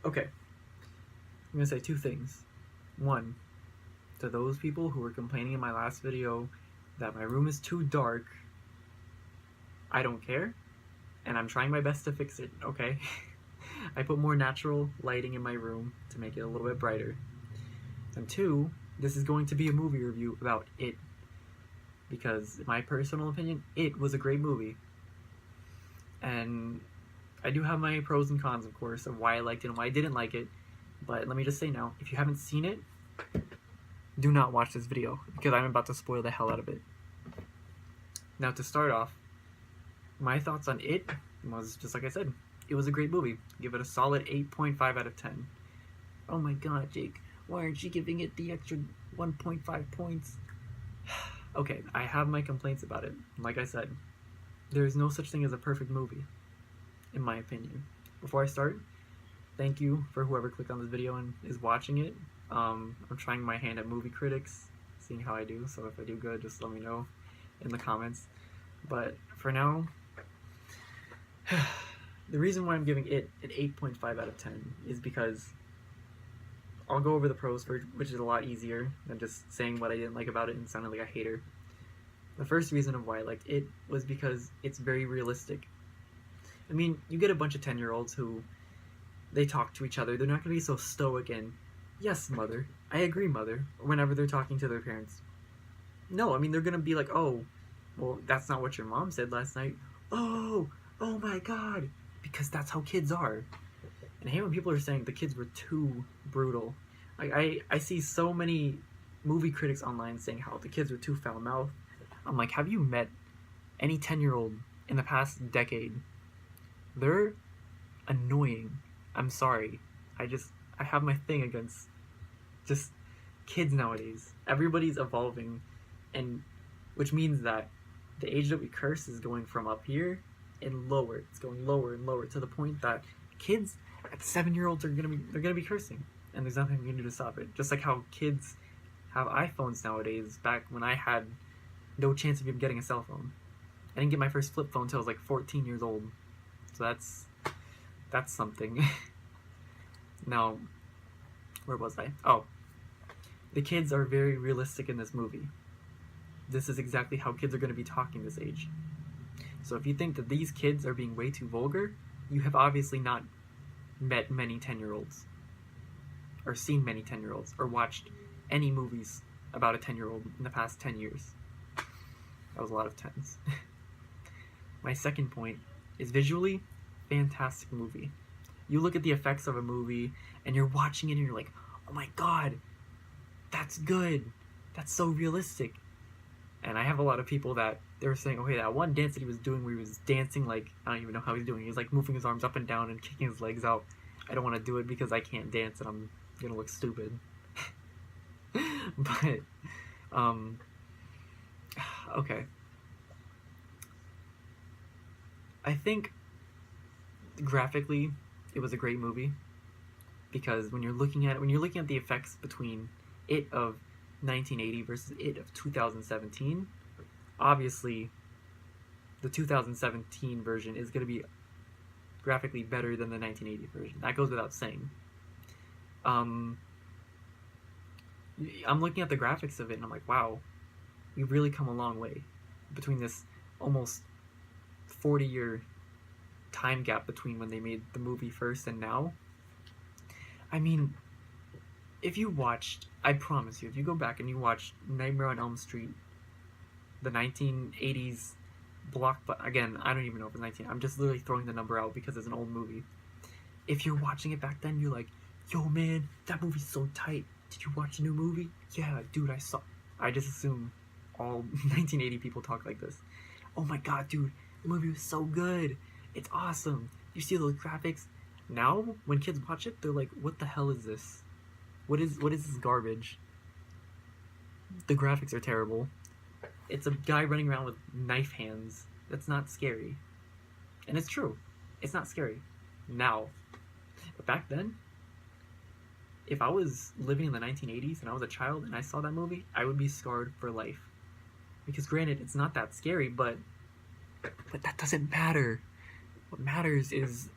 Okay, I'm gonna say two things. One, to those people who were complaining in my last video that my room is too dark, I don't care, and I'm trying my best to fix it, okay? I put more natural lighting in my room to make it a little bit brighter. And two, this is going to be a movie review about It, because in my personal opinion, It was a great movie. And I do have my pros and cons, of course, of why I liked it and why I didn't like it. But let me just say now, if you haven't seen it, do not watch this video, because I'm about to spoil the hell out of it. Now, to start off, my thoughts on It was, just like I said, it was a great movie. Give it a solid 8.5 out of 10. Oh my god, Jake, why aren't you giving it the extra 1.5 points? Okay, I have my complaints about it. Like I said, there is no such thing as a perfect movie, in my opinion. Before I start, thank you for whoever clicked on this video and is watching it. I'm trying my hand at movie critics, seeing how I do, so if I do good, just let me know in the comments. But for now, the reason why I'm giving it an 8.5 out of 10 is because I'll go over the pros first, which is a lot easier than just saying what I didn't like about it and sounding like a hater. The first reason of why I liked it was because it's very realistic. I mean, you get a bunch of 10-year-olds who, they talk to each other, they're not going to be so stoic and, yes, mother, I agree, mother, whenever they're talking to their parents. No, I mean, they're going to be like, oh, well, that's not what your mom said last night. Oh my god, because that's how kids are. And I hate when people are saying the kids were too brutal. Like, I see so many movie critics online saying how the kids were too foul-mouthed. I'm like, have you met any 10-year-old in the past decade? They're annoying. I'm sorry. I have my thing against just kids nowadays. Everybody's evolving, and which means that the age that we curse is going from up here and lower. It's going lower and lower to the point that kids at 7-year-olds are gonna be cursing, and there's nothing we can do to stop it. Just like how kids have iPhones nowadays. Back when I had no chance of even getting a cell phone, I didn't get my first flip phone until I was like 14 years old. So that's something. Now, where was I? Oh, the kids are very realistic in this movie. This is exactly how kids are going to be talking this age. So if you think that these kids are being way too vulgar, you have obviously not met many 10-year-olds, or seen many 10-year-olds, or watched any movies about a 10-year-old in the past 10 years. That was a lot of 10s. My second point is visually, fantastic movie. You look at the effects of a movie, and you're watching it, and you're like, oh my god, that's good. That's so realistic. And I have a lot of people that they were saying, okay, that one dance that he was doing where he was dancing like, I don't even know how he's doing. He was like moving his arms up and down and kicking his legs out. I don't want to do it because I can't dance and I'm gonna look stupid. But, okay. I think graphically it was a great movie, because when you're looking at the effects between It of 1980 versus It of 2017, obviously the 2017 version is going to be graphically better than the 1980 version. That goes without saying. I'm looking at the graphics of it and I'm like, wow, we've really come a long way between this almost 40-year time gap between when they made the movie first and now. I mean, if you watched, I promise you, if you go back and you watch Nightmare on Elm Street, the 1980s again, I don't even know if it's 19, I'm just literally throwing the number out because it's an old movie. If you're watching it back then, you're like, yo man, that movie's so tight. Did you watch the new movie? Yeah, dude, I just assume all 1980 people talk like this. Oh my god, dude, the movie was so good. It's awesome. You see those graphics? Now, when kids watch it, they're like, what the hell is this? What is this garbage? The graphics are terrible. It's a guy running around with knife hands. That's not scary. And it's true. It's not scary. Now. But back then, if I was living in the 1980s and I was a child and I saw that movie, I would be scarred for life. Because granted, it's not that scary, but that doesn't matter. What matters is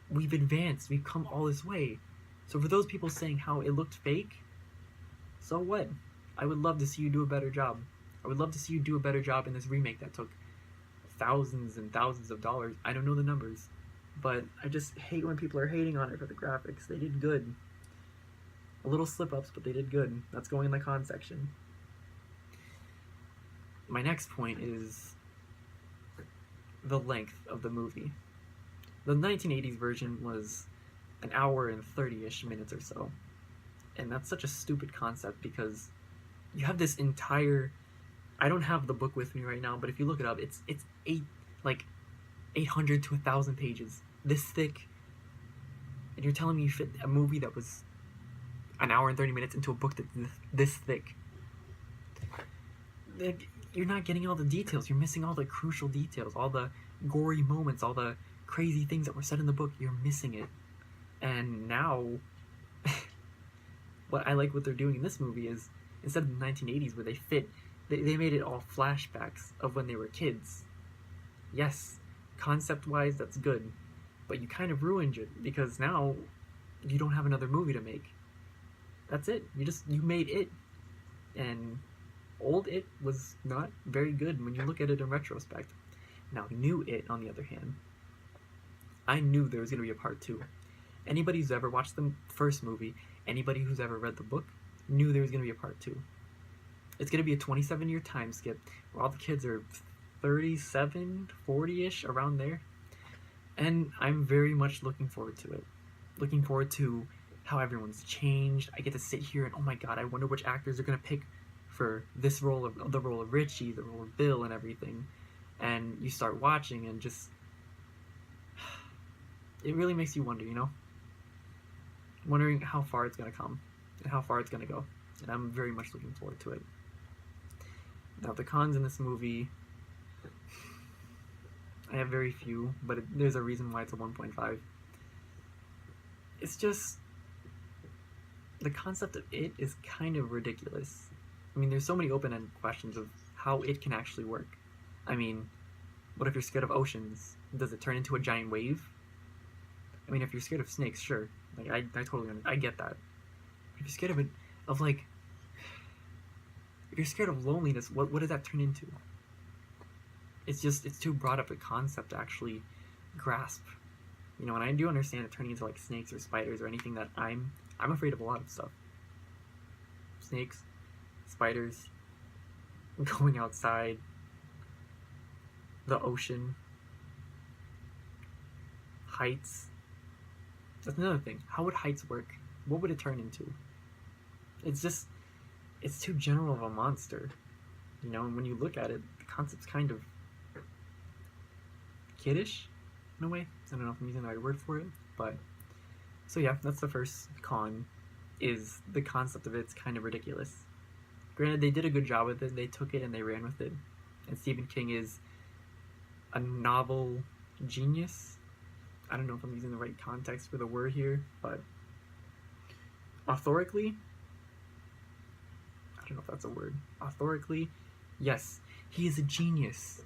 we've advanced. We've come all this way. So for those people saying how it looked fake, so what? I would love to see you do a better job. I would love to see you do a better job in this remake that took thousands and thousands of dollars. I don't know the numbers, but I just hate when people are hating on it for the graphics. They did good. A little slip-ups, but they did good. That's going in the con section. My next point is the length of the movie. The 1980s version was an hour and 30-ish minutes or so. And that's such a stupid concept because you have this entire... I don't have the book with me right now, but if you look it up, it's 800 to 1,000 pages. This thick. And you're telling me you fit a movie that was an hour and 30 minutes into a book that's this thick. You're not getting all the details. You're missing all the crucial details, all the gory moments, all the crazy things that were said in the book. You're missing it. And now, what I like what they're doing in this movie is, instead of the 1980s where they made it all flashbacks of when they were kids. Yes, concept-wise, that's good. But you kind of ruined it, because now you don't have another movie to make. That's it. You made it. And old It was not very good when you look at it in retrospect. Now, new It, on the other hand, I knew there was going to be a part 2. Anybody who's ever watched the first movie, anybody who's ever read the book, knew there was going to be a part 2. It's going to be a 27-year time skip where all the kids are 37, 40-ish, around there. And I'm very much looking forward to it. Looking forward to how everyone's changed. I get to sit here and, oh my god, I wonder which actors are going to pick for this role, of the role of Richie, the role of Bill, and everything. And you start watching and just... it really makes you wonder, you know? Wondering how far it's going to come and how far it's going to go. And I'm very much looking forward to it. Now, the cons in this movie, I have very few, but there's a reason why it's a 1.5. It's just, the concept of it is kind of ridiculous. I mean, there's so many open-ended questions of how it can actually work. I mean, what if you're scared of oceans? Does it turn into a giant wave? I mean, if you're scared of snakes, sure. Like, I totally understand. I get that. But if you're scared if you're scared of loneliness, what does that turn into? It's too broad of a concept to actually grasp. You know, and I do understand it turning into like snakes or spiders or anything that I'm afraid of a lot of stuff. Snakes, spiders, going outside, the ocean, heights. That's another thing. How would heights work? What would it turn into? It's too general of a monster. You know, and when you look at it, the concept's kind of kiddish, in a way. I don't know if I'm using the right word for it, but... So yeah, that's the first con, is the concept of it's kind of ridiculous. Granted, they did a good job with it. They took it and they ran with it. And Stephen King is a novel genius. I don't know if I'm using the right context for the word here, but authorically, I don't know if that's a word. Authorically, yes, he is a genius.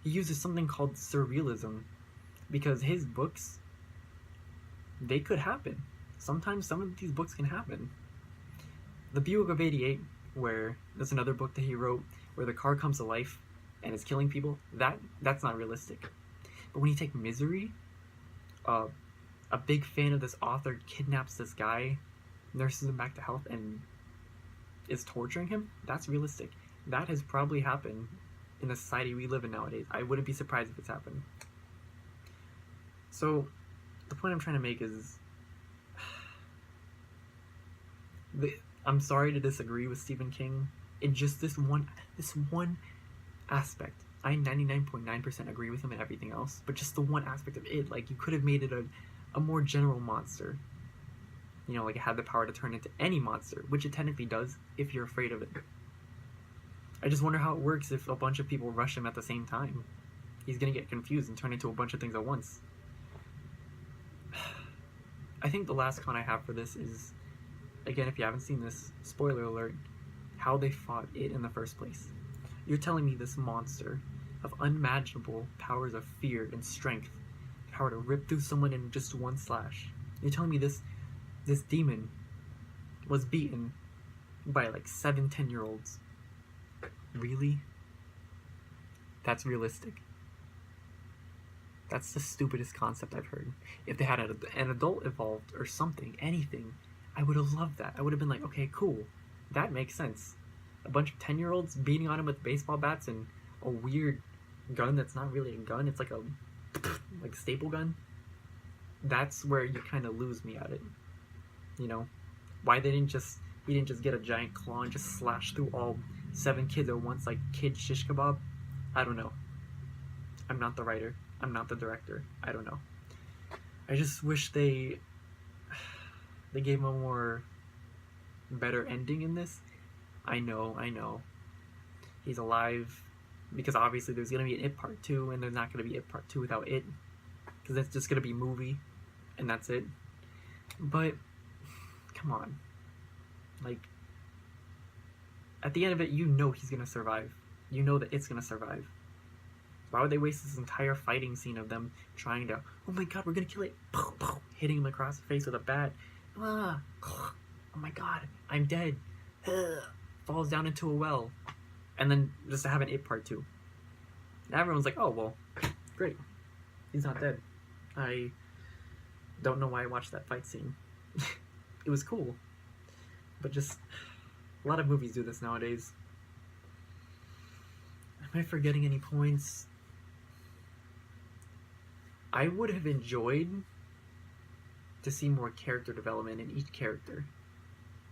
He uses something called surrealism, because his books, they could happen. Sometimes some of these books can happen. The Buick of 88, where there's another book that he wrote, where the car comes to life and is killing people, that's not realistic. But when you take Misery, a big fan of this author kidnaps this guy, nurses him back to health, and is torturing him, that's realistic. That has probably happened in the society we live in nowadays. I wouldn't be surprised if it's happened. So, the point I'm trying to make is... I'm sorry to disagree with Stephen King in just this one aspect. I 99.9% agree with him in everything else, but just the one aspect of it, like, you could have made it a more general monster. You know, like, it had the power to turn into any monster, which it technically does if you're afraid of it. I just wonder how it works if a bunch of people rush him at the same time. He's gonna get confused and turn into a bunch of things at once. I think the last con I have for this is, again, if you haven't seen this, spoiler alert, how they fought it in the first place. You're telling me this monster of unimaginable powers of fear and strength, power to rip through someone in just one slash. You're telling me this This demon was beaten by like 7-10-year-olds. Really? That's realistic. That's the stupidest concept I've heard. If they had an adult involved or something, anything, I would have loved that. I would have been like, okay, cool. That makes sense. A bunch of 10-year-olds beating on him with baseball bats and a weird gun that's not really a gun. It's like a staple gun. That's where you kind of lose me at it. You know? Why he didn't just get a giant claw and just slash through all 7 kids at once like kid shish kebab? I don't know. I'm not the writer. I'm not the director. I don't know. I just wish they gave him a more better ending in this. I know. He's alive because obviously there's gonna be an It Part 2, and there's not gonna be It Part 2 without It, because it's just gonna be movie, and that's it. But come on, like at the end of it, you know he's gonna survive. You know that it's gonna survive. Why would they waste this entire fighting scene of them trying to, oh my god, we're gonna kill it, hitting him across the face with a bat, oh my god, I'm dead, falls down into a well, and then just to have an It Part 2. And everyone's like, oh, well, great, he's not dead. I don't know why I watched that fight scene. It was cool, but just, a lot of movies do this nowadays. Am I forgetting any points? I would have enjoyed to see more character development in each character.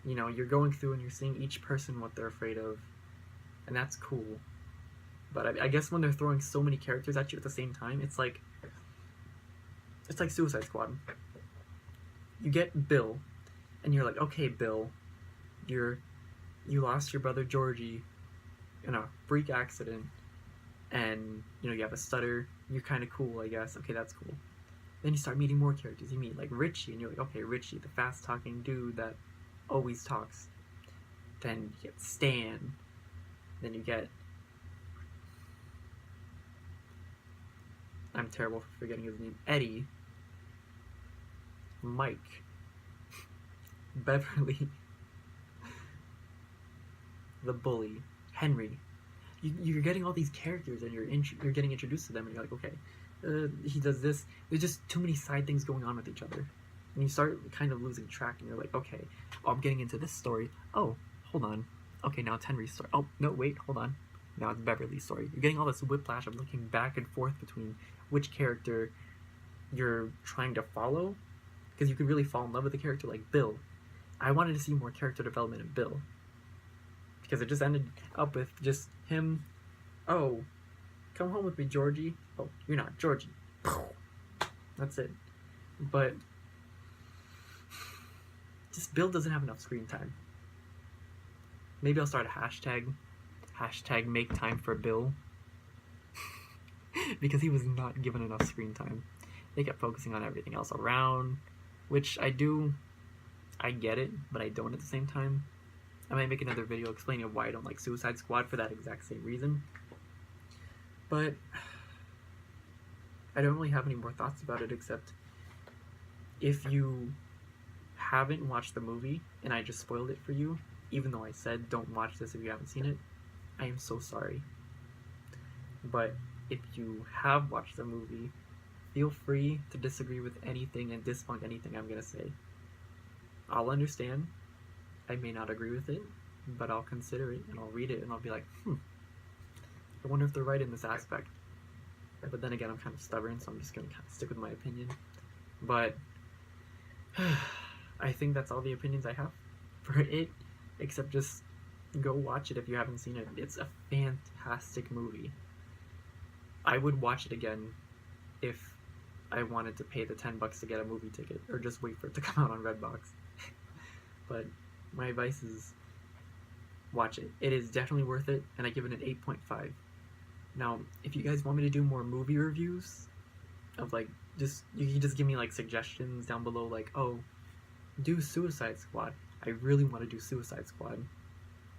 You know, you're going through and you're seeing each person what they're afraid of, and that's cool. But I guess when they're throwing so many characters at you at the same time, it's like Suicide Squad. You get Bill, and you're like, okay, Bill, you lost your brother Georgie in a freak accident, and you know you have a stutter. You're kind of cool, I guess. Okay, that's cool. Then you start meeting more characters. You meet like Richie, and you're like, okay, Richie, the fast-talking dude that always talks. Then you get Stan. Then you get, I'm terrible for forgetting his name, Eddie, Mike, Beverly, the bully, Henry. You're getting all these characters, and you're getting introduced to them, and you're like, okay, he does this. There's just too many side things going on with each other, and you start kind of losing track. And you're like, okay, oh, I'm getting into this story. Oh, hold on. Okay, now it's Henry's story. Oh no, wait, hold on. Now it's Beverly's story. You're getting all this whiplash of looking back and forth between which character you're trying to follow, because you could really fall in love with a character like Bill. I wanted to see more character development in Bill, because it just ended up with just him, oh, come home with me, Georgie. Oh, you're not Georgie. That's it. But just Bill doesn't have enough screen time. Maybe I'll start a hashtag make time for Bill, because he was not given enough screen time. They kept focusing on everything else around, which I get it, but I don't at the same time. I might make another video explaining why I don't like Suicide Squad for that exact same reason. But I don't really have any more thoughts about it, except if you haven't watched the movie and I just spoiled it for you, even though I said don't watch this if you haven't seen it, I am so sorry. But if you have watched the movie, feel free to disagree with anything and debunk anything I'm going to say. I'll understand. I may not agree with it, but I'll consider it, and I'll read it, and I'll be like, I wonder if they're right in this aspect. But then again, I'm kind of stubborn, so I'm just going to kind of stick with my opinion. But I think that's all the opinions I have for it, except just go watch it if you haven't seen it. It's a fantastic movie. I would watch it again if I wanted to pay the $10 to get a movie ticket, or just wait for it to come out on Redbox. But my advice is watch it. It is definitely worth it, and I give it an 8.5. Now, if you guys want me to do more movie reviews of like, you can just give me like suggestions down below, like, oh, do Suicide Squad. I really want to do Suicide Squad,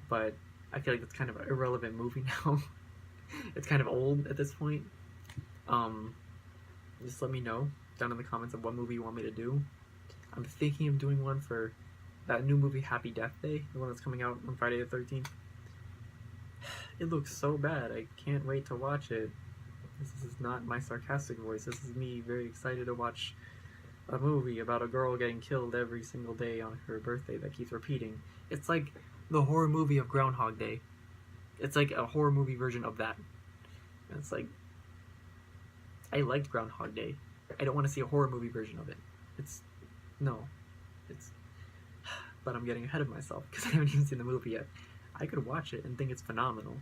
but I feel like it's kind of an irrelevant movie now. It's kind of old at this point. Just let me know down in the comments of what movie you want me to do. I'm thinking of doing one for that new movie Happy Death Day, the one that's coming out on Friday the 13th. It looks so bad. I can't wait to watch it. This is not my sarcastic voice. This is me very excited to watch a movie about a girl getting killed every single day on her birthday that keeps repeating. It's like the horror movie of Groundhog Day. It's like a horror movie version of that. And it's like, I liked Groundhog Day. I don't want to see a horror movie version of it. No. But I'm getting ahead of myself because I haven't even seen the movie yet. I could watch it and think it's phenomenal.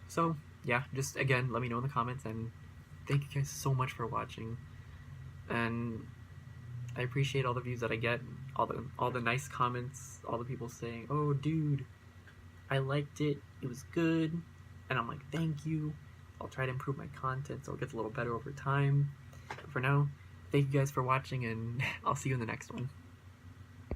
So, yeah, just again, let me know in the comments, and thank you guys so much for watching. And I appreciate all the views that I get, all the nice comments, all the people saying, "Oh, dude, I liked it. It was good." And I'm like, "Thank you. I'll try to improve my content so it gets a little better over time." But for now, thank you guys for watching, and I'll see you in the next one.